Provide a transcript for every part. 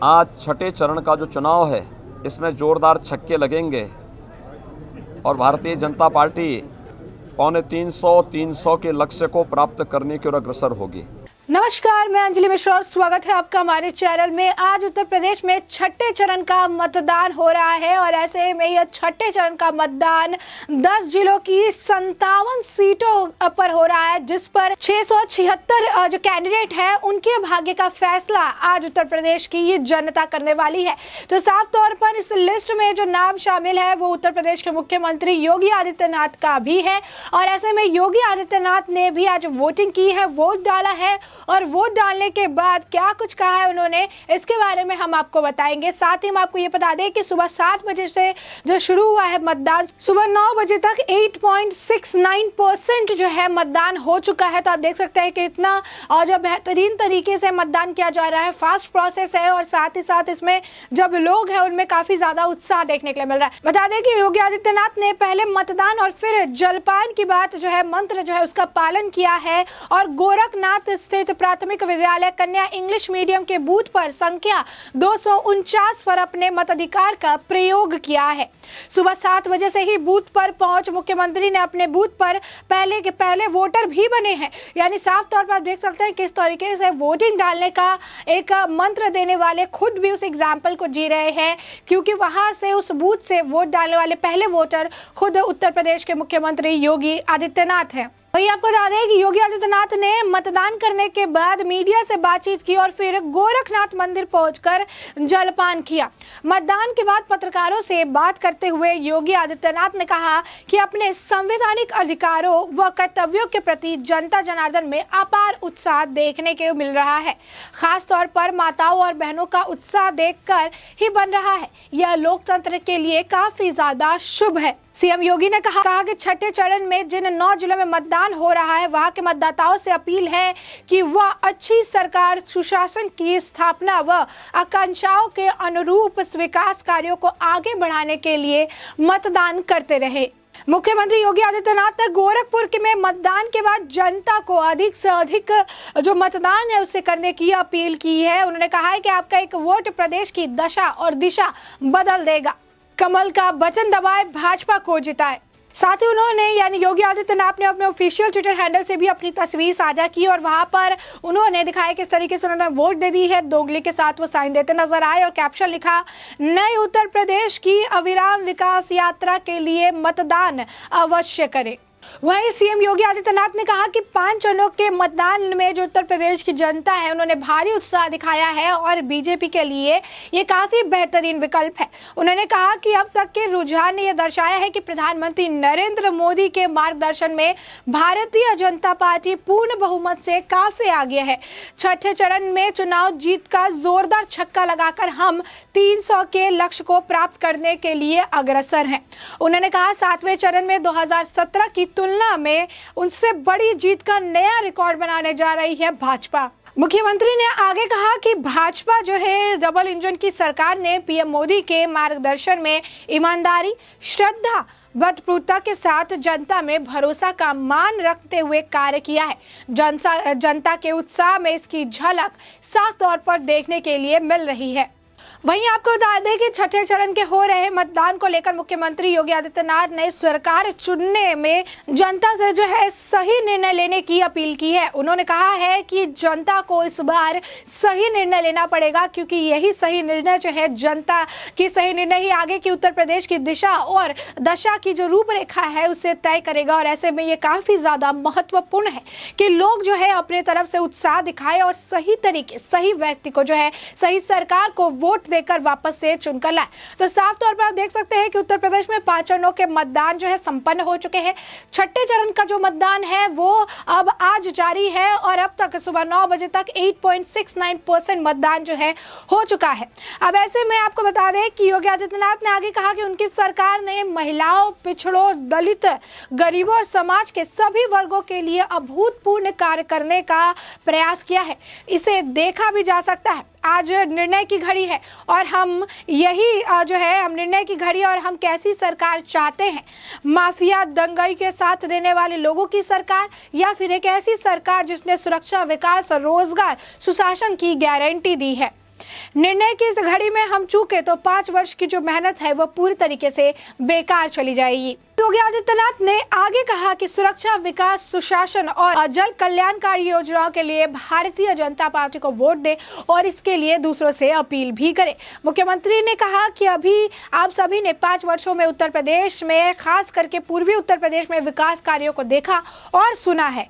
आज छठे चरण का जो चुनाव है इसमें जोरदार छक्के लगेंगे और भारतीय जनता पार्टी 300 के लक्ष्य को प्राप्त करने की ओर अग्रसर होगी। नमस्कार, मैं अंजलि मिश्रा और स्वागत है आपका हमारे चैनल में। आज उत्तर प्रदेश में छठे चरण का मतदान हो रहा है और ऐसे में यह छठे चरण का मतदान 10 जिलों की 57 सीटों पर हो रहा है, जिस पर 676 जो कैंडिडेट है उनके भाग्य का फैसला आज उत्तर प्रदेश की ये जनता करने वाली है। तो साफ तौर पर इस लिस्ट में जो नाम शामिल है वो उत्तर प्रदेश के मुख्यमंत्री योगी आदित्यनाथ का भी है और ऐसे में योगी आदित्यनाथ ने भी आज वोटिंग की है, वोट डाला है और वोट डालने के बाद क्या कुछ कहा है उन्होंने, इसके बारे में हम आपको बताएंगे। साथ ही हम आपको ये बता दें कि सुबह 7 बजे से जो शुरू हुआ है मतदान, सुबह 9 बजे तक 8.69% जो है मतदान हो चुका है। तो आप देख सकते हैं कि इतना और जो बेहतरीन तरीके से मतदान किया जा रहा है, फास्ट प्रोसेस है और साथ ही साथ इसमें जब लोग हैं उनमें काफी ज्यादा उत्साह देखने के लिए मिल रहा है। बता दें कि योगी आदित्यनाथ ने पहले मतदान और फिर जलपान की बात जो है, मंत्र जो है उसका पालन किया है और गोरखनाथ स्थित प्राथमिक विद्यालय कन्या इंग्लिश मीडियम के बूथ पर संख्या 249 पर अपने मताधिकार का प्रयोग किया है। सुबह 7 बजे से ही बूथ पर पहुंच मुख्यमंत्री ने अपने बूथ पर पहले के पहले वोटर भी बने हैं। यानी साफ तौर पर आप देख सकते हैं किस तरीके से वोटिंग डालने का एक मंत्र देने वाले खुद भी उस एग्जाम्पल को जी रहे हैं, क्योंकि वहां से उस बूथ से वोट डालने वाले पहले वोटर खुद उत्तर प्रदेश के मुख्यमंत्री योगी आदित्यनाथ हैं। वही आपको बता दें कि योगी आदित्यनाथ ने मतदान करने के बाद मीडिया से बातचीत की और फिर गोरखनाथ मंदिर पहुंचकर जलपान किया। मतदान के बाद पत्रकारों से बात करते हुए योगी आदित्यनाथ ने कहा कि अपने संवैधानिक अधिकारों व कर्तव्यों के प्रति जनता जनार्दन में अपार उत्साह देखने को मिल रहा है। खास तौर पर माताओं और बहनों का उत्साह देखकर ही बन रहा है। यह लोकतंत्र के लिए काफी ज्यादा शुभ है। सीएम योगी ने कहा कि छठे चरण में जिन 9 जिलों में मतदान हो रहा है वहां के मतदाताओं से अपील है कि वह अच्छी सरकार, सुशासन की स्थापना व आकांक्षाओं के अनुरूप विकास कार्यों को आगे बढ़ाने के लिए मतदान करते रहे। मुख्यमंत्री योगी आदित्यनाथ ने गोरखपुर में मतदान के बाद जनता को अधिक से अधिक जो मतदान है उससे करने की अपील की है। उन्होंने कहा है कि आपका एक वोट प्रदेश की दशा और दिशा बदल देगा। कमल का बटन दबाए, भाजपा को जिताए। साथ ही उन्होंने यानी योगी आदित्यनाथ ने अपने ऑफिशियल ट्विटर हैंडल से भी अपनी तस्वीर साझा की और वहां पर उन्होंने दिखाया किस तरीके से उन्होंने वोट दे दी है। दोगली के साथ वो साइन देते नजर आए और कैप्शन लिखा, नए उत्तर प्रदेश की अविराम विकास यात्रा के लिए मतदान अवश्य करें। वहीं सीएम योगी आदित्यनाथ ने कहा कि 5 चरणों के मतदान में जो उत्तर प्रदेश की जनता है उन्होंने भारी उत्साह दिखाया है और बीजेपी के लिए ये काफी बेहतरीन विकल्प है। उन्होंने कहा कि अब तक के रुझान ने यह दर्शाया है कि प्रधानमंत्री नरेंद्र मोदी के मार्गदर्शन में भारतीय जनता पार्टी पूर्ण बहुमत से काफी आगे है। छठे चरण में चुनाव जीत का जोरदार छक्का लगाकर हम 300 के लक्ष्य को प्राप्त करने के लिए अग्रसर हैं। उन्होंने कहा 7वें चरण में 2017 की तुलना में उनसे बड़ी जीत का नया रिकॉर्ड बनाने जा रही है भाजपा। मुख्यमंत्री ने आगे कहा कि भाजपा जो है डबल इंजन की सरकार ने पीएम मोदी के मार्गदर्शन में ईमानदारी, श्रद्धा, बदपूर्वता के साथ जनता में भरोसा का मान रखते हुए कार्य किया है। जनता के उत्साह में इसकी झलक साफ तौर पर देखने के लिए मिल रही है। वहीं आपको बता दें कि छठे चरण के हो रहे मतदान को लेकर मुख्यमंत्री योगी आदित्यनाथ ने सरकार चुनने में जनता से जो है सही निर्णय लेने की अपील की है। उन्होंने कहा है कि जनता को इस बार सही निर्णय लेना पड़ेगा, क्योंकि यही सही निर्णय जो है, जनता की सही निर्णय ही आगे की उत्तर प्रदेश की दिशा और दशा की जो रूपरेखा है उसे तय करेगा। और ऐसे में ये काफी ज्यादा महत्वपूर्ण है कि लोग जो है अपने तरफ से उत्साह दिखाए और सही तरीके, सही व्यक्ति को जो है, सही सरकार को वोट देकर वापस से चुनकर लाए। तो साफ तौर पर आप देख सकते हैं कि उत्तर प्रदेश में 5 चरणों के मतदान जो है संपन्न हो चुके हैं। छठे चरण का जो मतदान है वो अब आज जारी है और अब तक सुबह 9 बजे तक 8.69% मतदान जो है हो चुका है। अब ऐसे में आपको बता दें कि योगी आदित्यनाथ ने आगे कहा कि उनकी सरकार ने महिलाओं, पिछड़ों, दलित, गरीबों और समाज के सभी वर्गों के लिए अभूतपूर्व कार्य करने का प्रयास किया है। इसे देखा भी जा सकता है। आज निर्णय की घड़ी है और हम यही जो है, हम निर्णय की घड़ी और हम कैसी सरकार चाहते हैं, माफिया दंगाई के साथ देने वाले लोगों की सरकार या फिर एक ऐसी सरकार जिसने सुरक्षा, विकास और रोजगार, सुशासन की गारंटी दी है। निर्णय की इस घड़ी में हम चूके तो 5 वर्ष की जो मेहनत है वो पूरी तरीके से बेकार चली जाएगी। योगी आदित्यनाथ ने आगे कहा कि सुरक्षा, विकास, सुशासन और जल कल्याणकारी योजनाओं के लिए भारतीय जनता पार्टी को वोट दे और इसके लिए दूसरों से अपील भी करे। मुख्यमंत्री ने कहा कि अभी आप सभी ने 5 वर्षों में उत्तर प्रदेश में, खास करके पूर्वी उत्तर प्रदेश में विकास कार्यों को देखा और सुना है।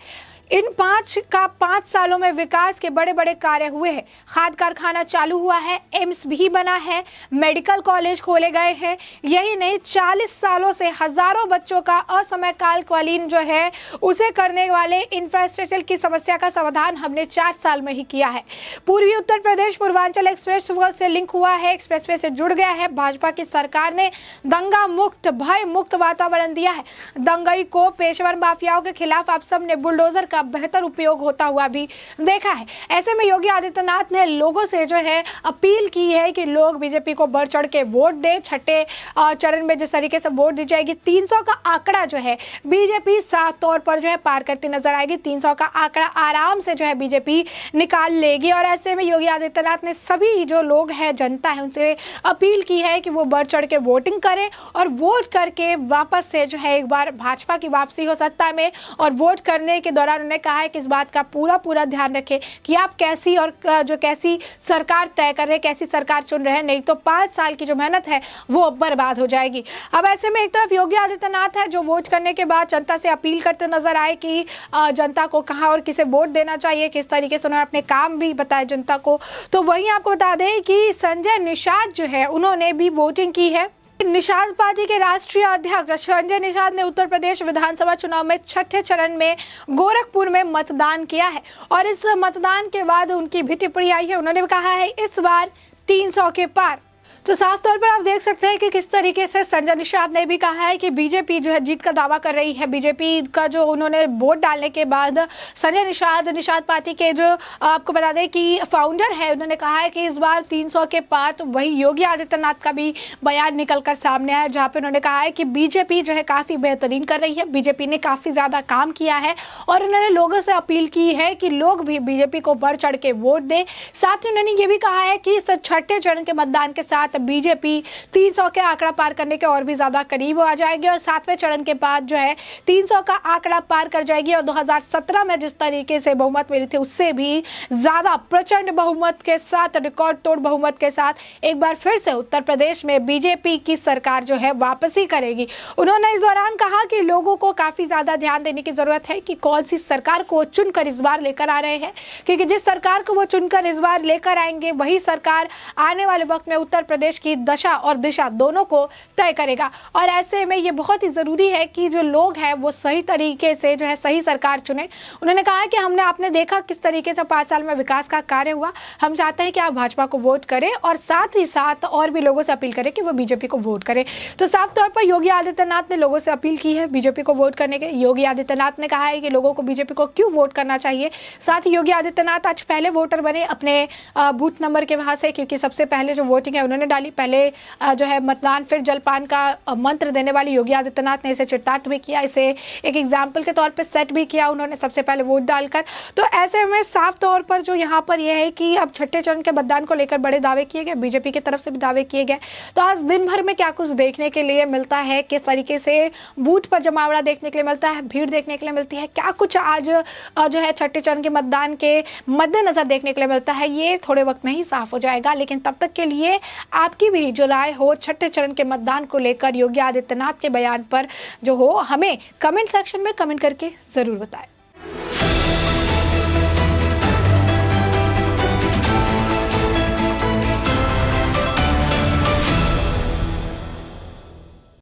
इन 5 सालों में विकास के बड़े बड़े कार्य हुए हैं। खाद कारखाना चालू हुआ है, एम्स भी बना है, मेडिकल कॉलेज खोले गए हैं। यही नहीं, 40 सालों से हजारों बच्चों का असमय कालकालीन जो है उसे करने वाले इंफ्रास्ट्रक्चर की समस्या का समाधान हमने 4 साल में ही किया है। पूर्वी उत्तर प्रदेश पूर्वांचल एक्सप्रेस से लिंक हुआ है, एक्सप्रेसवे से जुड़ गया है। भाजपा की सरकार ने दंगा मुक्त, भय मुक्त वातावरण दिया है। दंगई को, पेशेवर माफियाओं के खिलाफ आप सब ने बुलडोजर का बेहतर उपयोग होता हुआ भी देखा है। ऐसे में योगी आदित्यनाथ ने लोगों से जो है अपील की है कि लोग बीजेपी को बढ़ चढ़ के वोट दे। छठे चरण में जिस तरीके से वोट दी जाएगी, 300 का आंकड़ा जो है बीजेपी साफ तौर पर जो है पार करती नजर आएगी। 300 का आंकड़ा आराम से जो है बीजेपी निकाल लेगी। और ऐसे में योगी आदित्यनाथ ने सभी जो लोग हैं, जनता है, उनसे अपील की है कि वो बढ़ चढ़ के वोटिंग करें और वोट करके वापस से जो है एक बार भाजपा की वापसी हो सत्ता में। और वोट करने के दौरान उन्होंने कहा है कि इस बात का पूरा ध्यान रखें कि आप कैसी और जो कैसी सरकार तय कर रहे हैं, कैसी सरकार चुन रहे हैं, नहीं तो 5 साल की जो मेहनत है वो बर्बाद हो जाएगी। अब ऐसे में एक तरफ योगी आदित्यनाथ है जो वोट करने के बाद जनता से अपील करते नजर आए कि जनता को कहां और किसे वोट देना चाहिए, किस तरीके से उन्होंने अपने काम भी बताए जनता को। तो वहीं आपको बता दें कि संजय निषाद जो है उन्होंने भी वोटिंग की है। निषाद पार्टी के राष्ट्रीय अध्यक्ष संजय निषाद ने उत्तर प्रदेश विधानसभा चुनाव में छठे चरण में गोरखपुर में मतदान किया है और इस मतदान के बाद उनकी भी टिप्पणी आई है। उन्होंने कहा है इस बार 300 के पार। तो साफ तौर पर आप देख सकते हैं कि किस तरीके से संजय निषाद ने भी कहा है कि बीजेपी जो है जीत का दावा कर रही है। बीजेपी का जो उन्होंने वोट डालने के बाद संजय निषाद पार्टी के जो आपको बता दें कि फाउंडर है, उन्होंने कहा है कि इस बार 300 के पार। तो वही योगी आदित्यनाथ का भी बयान निकलकर सामने आया जहां पे उन्होंने कहा है कि बीजेपी जो है काफी बेहतरीन कर रही है, बीजेपी ने काफी ज्यादा काम किया है और उन्होंने लोगों से अपील की है कि लोग भी बीजेपी को बढ़ चढ़ के वोट दें। साथ ही उन्होंने ये भी कहा है कि इस छठे चरण के मतदान के साथ बीजेपी 300 के आंकड़ा पार करने के और भी ज्यादा करीब आ जाएगी और 7वें चरण के बाद जो है 300 का आंकड़ा पार कर जाएगी और 2017 में जिस तरीके से बहुमत मिली थी उससे भी ज्यादा प्रचंड बहुमत के साथ, रिकॉर्ड तोड़ बहुमत के साथ एक बार फिर से उत्तर प्रदेश में बीजेपी की सरकार जो है वापसी करेगी। उन्होंने इस दौरान कहा कि लोगों को काफी ज्यादा ध्यान देने की जरूरत है कि कौन सी सरकार को चुनकर इस बार लेकर आ रहे हैं, क्योंकि जिस सरकार को वो चुनकर इस बार लेकर आएंगे वही सरकार आने वाले वक्त में उत्तर प्रदेश की दशा और दिशा दोनों को तय करेगा। और ऐसे में ये बहुत ही जरूरी है कि जो लोग हैं वो सही तरीके से जो है सही सरकार चुने। उन्होंने कहा कि आपने देखा किस तरीके से 5 साल में विकास का कार्य हुआ। हम चाहते हैं कि आप भाजपा को वोट करें और साथ ही साथ और भी लोगों से अपील करें कि वो बीजेपी को वोट करें। तो साफ तौर पर योगी आदित्यनाथ ने लोगों से अपील की है बीजेपी को वोट करने के। योगी आदित्यनाथ ने कहा है कि लोगों को बीजेपी को क्यों वोट करना चाहिए। साथ ही योगी आदित्यनाथ आज पहले वोटर बने अपने बूथ नंबर के वहां से, क्योंकि सबसे पहले जो वोटिंग है उन्होंने डाली। पहले जो है मतदान फिर जलपान का मंत्र देने वाली योगी आदित्यनाथ ने इसे चिट्टार्थ भी किया, इसे एक एग्जाम्पल के तौर पे सेट भी किया उन्होंने सबसे पहले वोट डालकर। तो ऐसे में साफ तौर पर जो यहाँ पर यह है कि अब छठे चरण के मतदान को लेकर बड़े दावे किए गए, बीजेपी की तरफ से भी दावे किए गए। तो आज दिन भर में क्या कुछ देखने के लिए मिलता है, किस तरीके से बूथ पर जमावड़ा देखने के लिए मिलता है, भीड़ देखने के लिए मिलती है, क्या कुछ आज जो है छठे चरण के मतदान के मद्देनजर देखने के लिए मिलता है, ये थोड़े वक्त में ही साफ हो जाएगा। लेकिन तब तक के लिए आपकी भी जो राय हो छठे चरण के मतदान को लेकर योगी आदित्यनाथ के बयान पर जो हो, हमें कमेंट सेक्शन में कमेंट करके जरूर बताएं।